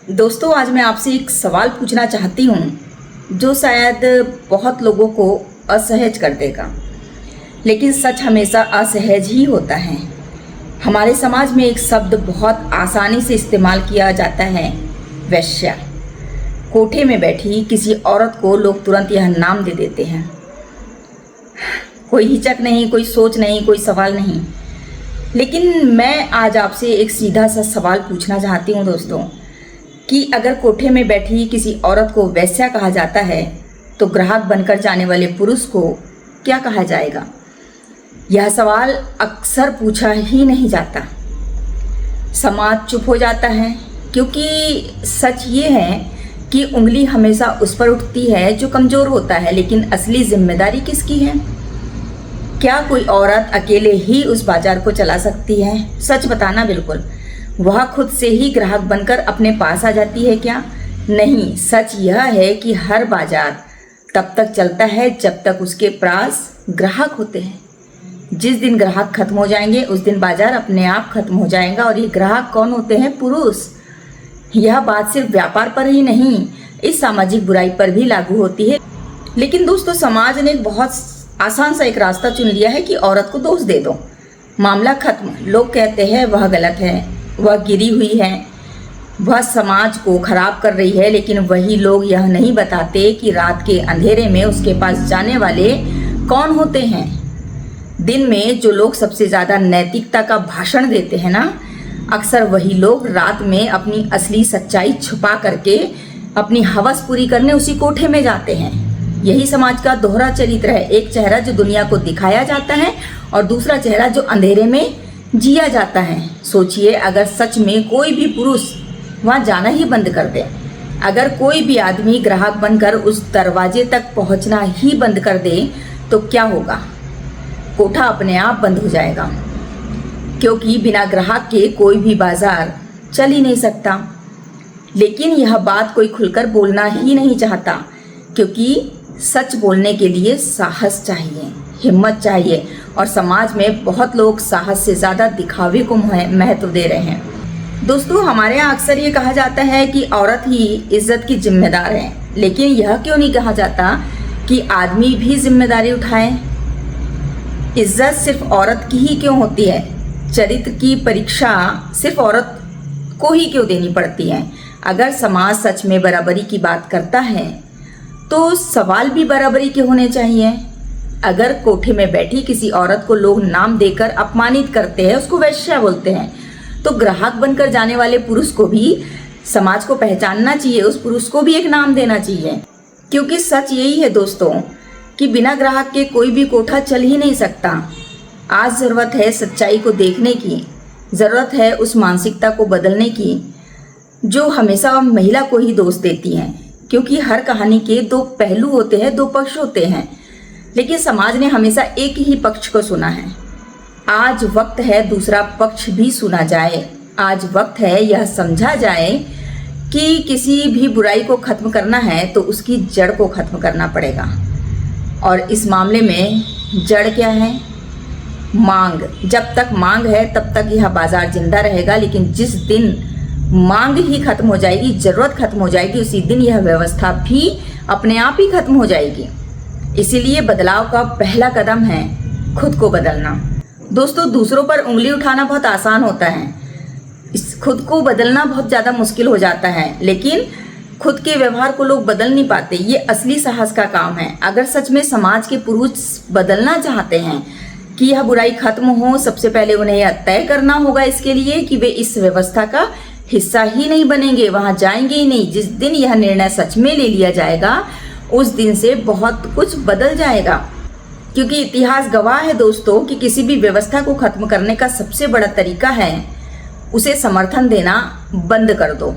दोस्तों, आज मैं आपसे एक सवाल पूछना चाहती हूँ जो शायद बहुत लोगों को असहज कर देगा, लेकिन सच हमेशा असहज ही होता है। हमारे समाज में एक शब्द बहुत आसानी से इस्तेमाल किया जाता है, वेश्या। कोठे में बैठी किसी औरत को लोग तुरंत यह नाम दे देते हैं। कोई हिचक नहीं, कोई सोच नहीं, कोई सवाल नहीं। लेकिन मैं आज आपसे एक सीधा सा सवाल पूछना चाहती हूँ दोस्तों, कि अगर कोठे में बैठी किसी औरत को वेश्या कहा जाता है तो ग्राहक बनकर जाने वाले पुरुष को क्या कहा जाएगा? यह सवाल अक्सर पूछा ही नहीं जाता। समाज चुप हो जाता है, क्योंकि सच ये है कि उंगली हमेशा उस पर उठती है जो कमज़ोर होता है। लेकिन असली जिम्मेदारी किसकी है? क्या कोई औरत अकेले ही उस बाजार को चला सकती है? सच बताना। बिल्कुल, वह खुद से ही ग्राहक बनकर अपने पास आ जाती है क्या? नहीं। सच यह है कि हर बाजार तब तक चलता है जब तक उसके पास ग्राहक होते हैं। जिस दिन ग्राहक खत्म हो जाएंगे उस दिन बाजार अपने आप खत्म हो जाएगा। और ये ग्राहक कौन होते हैं? पुरुष। यह बात सिर्फ व्यापार पर ही नहीं, इस सामाजिक बुराई पर भी लागू होती है। लेकिन दोस्तों, समाज ने बहुत आसान सा एक रास्ता चुन लिया है कि औरत को दोष दे दो, मामला खत्म। लोग कहते हैं वह गलत है, वह गिरी हुई है, वह समाज को खराब कर रही है। लेकिन वही लोग यह नहीं बताते कि रात के अंधेरे में उसके पास जाने वाले कौन होते हैं। दिन में जो लोग सबसे ज़्यादा नैतिकता का भाषण देते हैं ना, अक्सर वही लोग रात में अपनी असली सच्चाई छुपा करके अपनी हवस पूरी करने उसी कोठे में जाते हैं। यही समाज का दोहरा चरित्र है। एक चेहरा जो दुनिया को दिखाया जाता है और दूसरा चेहरा जो अंधेरे में जिया जाता है। सोचिए, अगर सच में कोई भी पुरुष वहाँ जाना ही बंद कर दे, अगर कोई भी आदमी ग्राहक बनकर उस दरवाजे तक पहुँचना ही बंद कर दे, तो क्या होगा? कोठा अपने आप बंद हो जाएगा, क्योंकि बिना ग्राहक के कोई भी बाजार चल ही नहीं सकता। लेकिन यह बात कोई खुलकर बोलना ही नहीं चाहता, क्योंकि सच बोलने के लिए साहस चाहिए, हिम्मत चाहिए। और समाज में बहुत लोग साहस से ज़्यादा दिखावे को महत्व दे रहे हैं। दोस्तों, हमारे यहाँ अक्सर ये कहा जाता है कि औरत ही इज्जत की जिम्मेदार है। लेकिन यह क्यों नहीं कहा जाता कि आदमी भी जिम्मेदारी उठाए? इज्जत सिर्फ औरत की ही क्यों होती है? चरित्र की परीक्षा सिर्फ औरत को ही क्यों देनी पड़ती है? अगर समाज सच में बराबरी की बात करता है तो सवाल भी बराबरी के होने चाहिए। अगर कोठे में बैठी किसी औरत को लोग नाम देकर अपमानित करते हैं, उसको वेश्या बोलते हैं, तो ग्राहक बनकर जाने वाले पुरुष को भी समाज को पहचानना चाहिए, उस पुरुष को भी एक नाम देना चाहिए। क्योंकि सच यही है दोस्तों कि बिना ग्राहक के कोई भी कोठा चल ही नहीं सकता। आज ज़रूरत है सच्चाई को देखने की, ज़रूरत है उस मानसिकता को बदलने की जो हमेशा महिला को ही दोष देती हैं। क्योंकि हर कहानी के दो पहलू होते हैं, दो पक्ष होते हैं, लेकिन समाज ने हमेशा एक ही पक्ष को सुना है। आज वक्त है दूसरा पक्ष भी सुना जाए। आज वक्त है यह समझा जाए कि किसी भी बुराई को ख़त्म करना है तो उसकी जड़ को ख़त्म करना पड़ेगा। और इस मामले में जड़ क्या है? मांग। जब तक मांग है तब तक यह बाजार जिंदा रहेगा। लेकिन जिस दिन मांग ही खत्म हो जाएगी, ज़रूरत खत्म हो जाएगी, उसी दिन यह व्यवस्था भी अपने आप ही खत्म हो जाएगी। इसीलिए बदलाव का पहला कदम है खुद को बदलना। दोस्तों, दूसरों पर उंगली उठाना बहुत आसान होता है, खुद को बदलना बहुत ज़्यादा मुश्किल हो जाता है। लेकिन खुद के व्यवहार को लोग बदल नहीं पाते, ये असली साहस का काम है। अगर सच में समाज के पुरुष बदलना चाहते हैं कि यह बुराई खत्म हो, सबसे पहले उन्हें यह तय करना होगा इसके लिए कि वे इस व्यवस्था का हिस्सा ही नहीं बनेंगे, वहाँ जाएंगे ही नहीं। जिस दिन यह निर्णय सच में ले लिया जाएगा उस दिन से बहुत कुछ बदल जाएगा। क्योंकि इतिहास गवाह है दोस्तों कि किसी भी व्यवस्था को खत्म करने का सबसे बड़ा तरीका है उसे समर्थन देना बंद कर दो।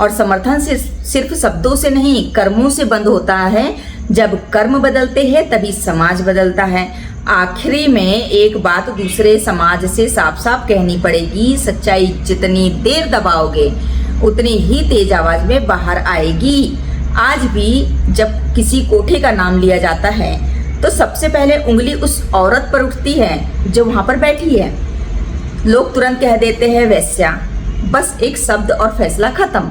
और समर्थन से सिर्फ शब्दों से नहीं, कर्मों से बंद होता है। जब कर्म बदलते हैं तभी समाज बदलता है। आखिरी में एक बात दूसरे समाज से साफ साफ कहनी पड़ेगी, सच्चाई जितनी देर दबाओगे उतनी ही तेज आवाज में बाहर आएगी। आज भी जब किसी कोठे का नाम लिया जाता है तो सबसे पहले उंगली उस औरत पर उठती है जो वहां पर बैठी है। लोग तुरंत कह देते हैं वेश्या, बस एक शब्द और फैसला खत्म।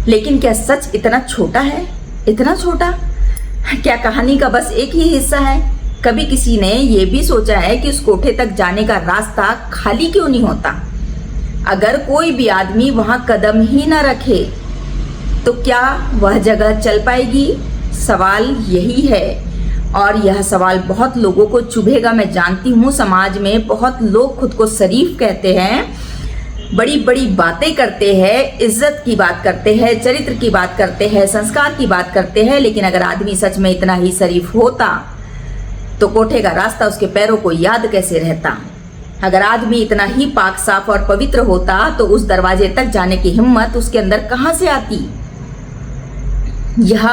लेकिन क्या सच इतना छोटा है? इतना छोटा? क्या कहानी का बस एक ही हिस्सा है? कभी किसी ने ये भी सोचा है कि उस कोठे तक जाने का रास्ता खाली क्यों नहीं होता? अगर कोई भी आदमी वहां कदम ही ना रखे तो क्या वह जगह चल पाएगी? सवाल यही है, और यह सवाल बहुत लोगों को चुभेगा। मैं जानती हूँ समाज में बहुत लोग खुद को शरीफ कहते हैं, बड़ी बड़ी बातें करते हैं, इज्जत की बात करते हैं, चरित्र की बात करते हैं, संस्कार की बात करते हैं, लेकिन अगर आदमी सच में इतना ही शरीफ होता तो कोठे का रास्ता उसके पैरों को याद कैसे रहता? अगर आदमी इतना ही पाक साफ और पवित्र होता तो उस दरवाजे तक जाने की हिम्मत उसके अंदर कहां से आती? यह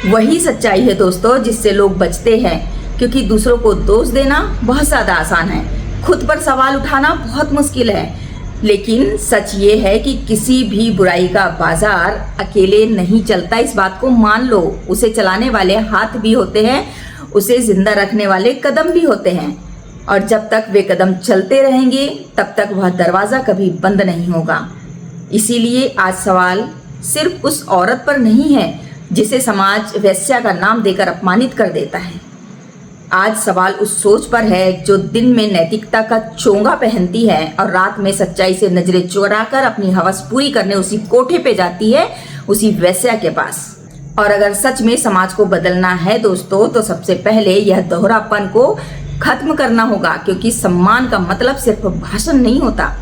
वही सच्चाई है दोस्तों जिससे लोग बचते हैं, क्योंकि दूसरों को दोष देना बहुत ज़्यादा आसान है, खुद पर सवाल उठाना बहुत मुश्किल है। लेकिन सच ये है कि किसी भी बुराई का बाजार अकेले नहीं चलता, इस बात को मान लो। उसे चलाने वाले हाथ भी होते हैं, उसे जिंदा रखने वाले कदम भी होते हैं, और जब तक वे कदम चलते रहेंगे तब तक वह दरवाज़ा कभी बंद नहीं होगा। इसीलिए आज सवाल सिर्फ उस औरत पर नहीं है जिसे समाज वेश्या का नाम देकर अपमानित कर देता है। आज सवाल उस सोच पर है जो दिन में नैतिकता का चोंगा पहनती है और रात में सच्चाई से नजरें चुराकर अपनी हवस पूरी करने उसी कोठे पे जाती है, उसी वेश्या के पास। और अगर सच में समाज को बदलना है दोस्तों, तो सबसे पहले यह दोहरापन को खत्म करना होगा, क्योंकि सम्मान का मतलब सिर्फ भाषण नहीं होता,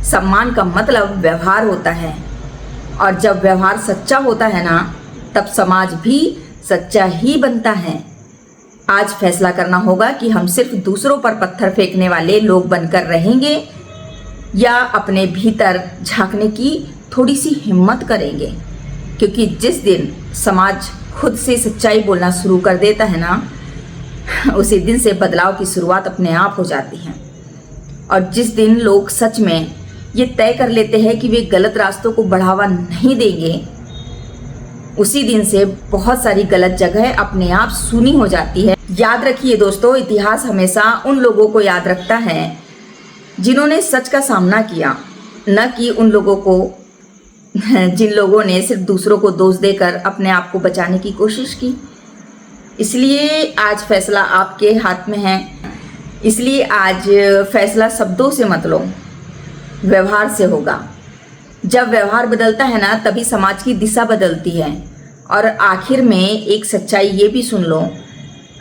सम्मान का मतलब व्यवहार होता है। और जब व्यवहार सच्चा होता है ना, तब समाज भी सच्चा ही बनता है। आज फैसला करना होगा कि हम सिर्फ दूसरों पर पत्थर फेंकने वाले लोग बनकर रहेंगे या अपने भीतर झांकने की थोड़ी सी हिम्मत करेंगे, क्योंकि जिस दिन समाज खुद से सच्चाई बोलना शुरू कर देता है ना, उसी दिन से बदलाव की शुरुआत अपने आप हो जाती है। और जिस दिन लोग सच में ये तय कर लेते हैं कि वे गलत रास्तों को बढ़ावा नहीं देंगे, उसी दिन से बहुत सारी गलत जगह अपने आप सुनी हो जाती है। याद रखिए दोस्तों, इतिहास हमेशा उन लोगों को याद रखता है जिन्होंने सच का सामना किया, न कि उन लोगों को जिन लोगों ने सिर्फ दूसरों को दोष देकर अपने आप को बचाने की कोशिश की। इसलिए आज फैसला आपके हाथ में है। इसलिए आज फैसला शब्दों से मत लो, व्यवहार से होगा। जब व्यवहार बदलता है ना, तभी समाज की दिशा बदलती है। और आखिर में एक सच्चाई ये भी सुन लो,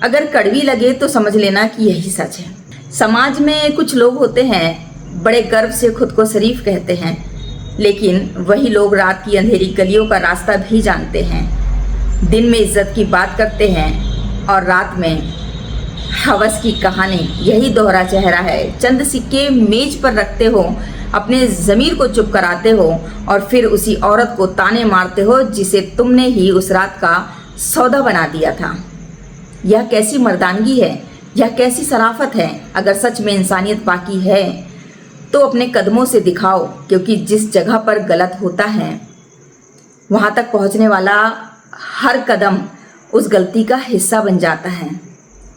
अगर कड़वी लगे तो समझ लेना कि यही सच है। समाज में कुछ लोग होते हैं, बड़े गर्व से खुद को शरीफ कहते हैं, लेकिन वही लोग रात की अंधेरी गलियों का रास्ता भी जानते हैं। दिन में इज्जत की बात करते हैं और रात में हवस की कहानी। यही दोहरा चेहरा है। चंद सिक्के मेज पर रखते हो, अपने ज़मीर को चुप कराते हो और फिर उसी औरत को ताने मारते हो जिसे तुमने ही उस रात का सौदा बना दिया था। यह कैसी मर्दानगी है, यह कैसी शराफत है। अगर सच में इंसानियत बाकी है तो अपने कदमों से दिखाओ, क्योंकि जिस जगह पर गलत होता है वहाँ तक पहुँचने वाला हर कदम उस गलती का हिस्सा बन जाता है।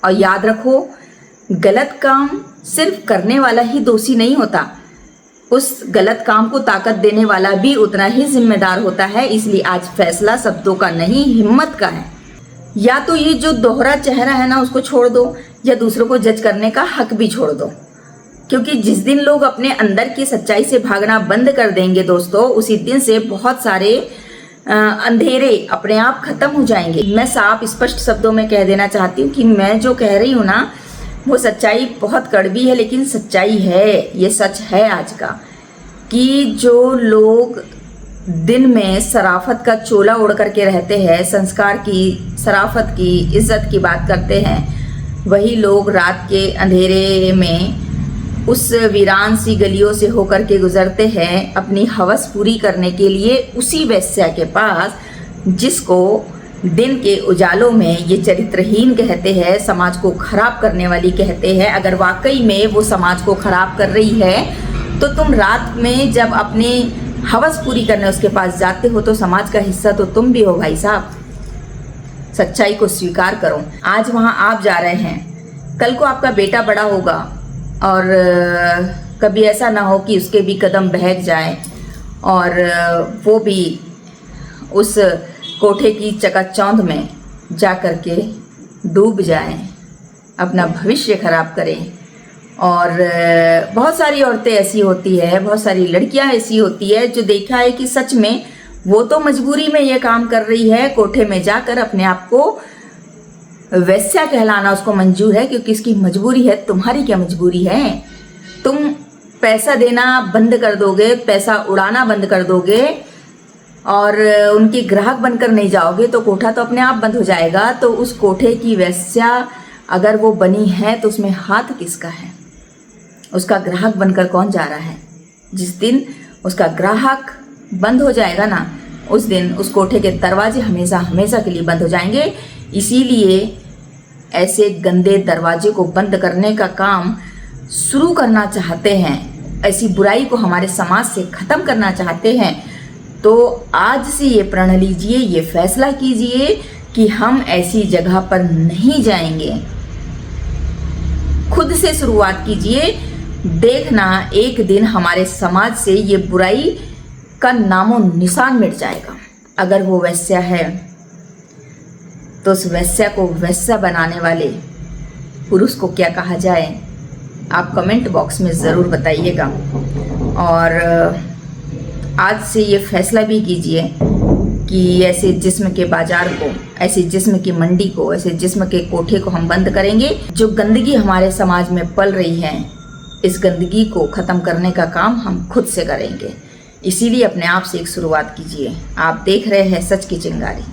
और याद रखो, गलत काम सिर्फ करने वाला ही दोषी नहीं होता, उस गलत काम को ताकत देने वाला भी उतना ही जिम्मेदार होता है। इसलिए आज फैसला शब्दों का नहीं, हिम्मत का है। या तो ये जो दोहरा चेहरा है ना, उसको छोड़ दो, या दूसरों को जज करने का हक भी छोड़ दो, क्योंकि जिस दिन लोग अपने अंदर की सच्चाई से भागना बंद कर देंगे दोस्तों, उसी दिन से बहुत सारे अंधेरे अपने आप खत्म हो जाएंगे। मैं साफ स्पष्ट शब्दों में कह देना चाहती हूँ कि मैं जो कह रही हूँ ना, वो सच्चाई बहुत कड़वी है, लेकिन सच्चाई है। ये सच है आज का, कि जो लोग दिन में शराफत का चोला ओढ़ करके रहते हैं, संस्कार की, शराफत की, इज्जत की बात करते हैं, वही लोग रात के अंधेरे में उस वीरान सी गलियों से होकर के गुजरते हैं अपनी हवस पूरी करने के लिए उसी वेश्या के पास, जिसको दिन के उजालों में ये चरित्रहीन कहते हैं, समाज को खराब करने वाली कहते हैं। अगर वाकई में वो समाज को खराब कर रही है तो तुम रात में जब अपनी हवस पूरी करने उसके पास जाते हो तो समाज का हिस्सा तो तुम भी हो भाई साहब। सच्चाई को स्वीकार करो। आज वहाँ आप जा रहे हैं, कल को आपका बेटा बड़ा होगा और कभी ऐसा ना हो कि उसके भी कदम बहक जाए और वो भी उस कोठे की चकाचौंध में जा कर के डूब जाएं, अपना भविष्य खराब करें। और बहुत सारी औरतें ऐसी होती है, बहुत सारी लड़कियां ऐसी होती है जो देखा है कि सच में वो तो मजबूरी में ये काम कर रही है, कोठे में जाकर अपने आप को वैश्या कहलाना उसको मंजूर है, क्योंकि इसकी मजबूरी है। तुम्हारी क्या मजबूरी है? तुम पैसा देना बंद कर दोगे, पैसा उड़ाना बंद कर दोगे और उनकी ग्राहक बनकर नहीं जाओगे तो कोठा तो अपने आप बंद हो जाएगा। तो उस कोठे की वैश्या अगर वो बनी है तो उसमें हाथ किसका है? उसका ग्राहक बनकर कौन जा रहा है? जिस दिन उसका ग्राहक बंद हो जाएगा ना, उस दिन उस कोठे के दरवाजे हमेशा हमेशा के लिए बंद हो जाएंगे। इसीलिए ऐसे गंदे दरवाजे को बंद करने का काम शुरू करना चाहते हैं, ऐसी बुराई को हमारे समाज से ख़त्म करना चाहते हैं, तो आज से ये प्रण लीजिए, ये फैसला कीजिए कि हम ऐसी जगह पर नहीं जाएंगे। खुद से शुरुआत कीजिए। देखना एक दिन हमारे समाज से ये बुराई का नामो निशान मिट जाएगा। अगर वो वैश्या है तो उस वैश्या को वैश्या बनाने वाले पुरुष को क्या कहा जाए, आप कमेंट बॉक्स में ज़रूर बताइएगा। और आज से ये फैसला भी कीजिए कि ऐसे जिस्म के बाजार को, ऐसे जिस्म की मंडी को, ऐसे जिस्म के कोठे को हम बंद करेंगे। जो गंदगी हमारे समाज में पल रही है, इस गंदगी को ख़त्म करने का काम हम खुद से करेंगे। इसीलिए अपने आप से एक शुरुआत कीजिए। आप देख रहे हैं सच की चिंगारी।